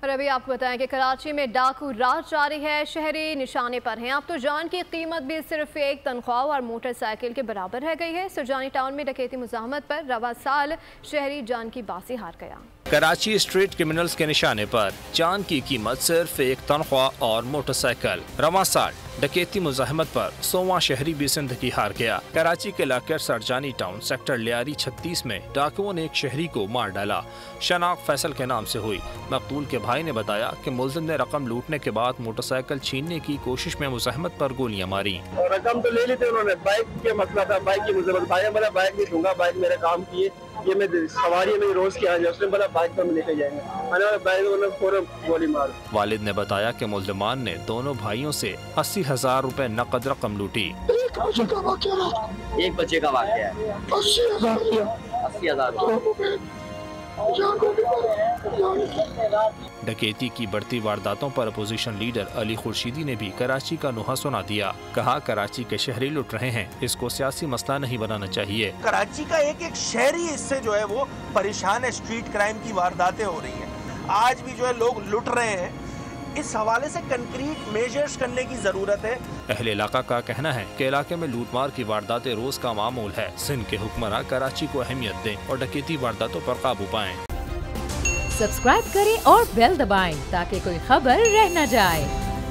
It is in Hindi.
और अभी आपको बताएं कि कराची में डाकू राज जारी है। शहरी निशाने पर हैं। अब तो जान की कीमत भी सिर्फ एक तनख्वाह और मोटरसाइकिल के बराबर रह गई है। सुरजानी टाउन में डकैती मुज़ाहमत पर रवा साल शहरी जान की बाजी हार गया। कराची स्ट्रीट क्रिमिनल्स के निशाने पर जान की कीमत सिर्फ एक तनख्वाह और मोटरसाइकिल। रवा साल डकैती मुज़ाहमत पर 100वां शहरी भी जिंदगी हार गया। कराची के इलाके सरजानी टाउन सेक्टर लियारी 36 में डाकुओं ने एक शहरी को मार डाला। शनाख्त फैसल के नाम से हुई। मकतूल के भाई ने बताया कि मुलजिम ने रकम लूटने के बाद मोटरसाइकिल छीनने की कोशिश में मुज़ाहमत पर गोलियां मारी। रकम तो ले ली थी उन्होंने, बाइक के मसला था, बाइक की मुसीबत। भाई बोला बाइक नहीं दूंगा, बाइक मेरे काम की है, ये मैं सवारी मेरी रोज की आज। उसने बोला बाइक पर लेके जाएंगे, गोली मार। वालिद ने बताया कि मुल्जिमान ने दोनों भाइयों से 80,000 रुपए नकद रकम लूटी। एक बच्चे का वाक़या है, 80,000। डकैती की बढ़ती वारदातों पर अपोजिशन लीडर अली खुर्शीदी ने भी कराची का नुहा सुना दिया। कहा कराची के शहरी लुट रहे हैं, इसको सियासी मसला नहीं बनाना चाहिए। कराची का एक एक शहरी इससे जो है वो परेशान है। स्ट्रीट क्राइम की वारदातें हो रही हैं, आज भी जो है लोग लुट रहे हैं। इस हवाले से कंक्रीट मेजर्स करने की जरूरत है। अहले इलाका का कहना है कि इलाके में लूटमार की वारदातें रोज का मामूल है। सिंध के हुक्मरान कराची को अहमियत दें और डकैती वारदातों पर काबू पाएं। सब्सक्राइब करें और बेल दबाएं ताकि कोई खबर रह न जाए।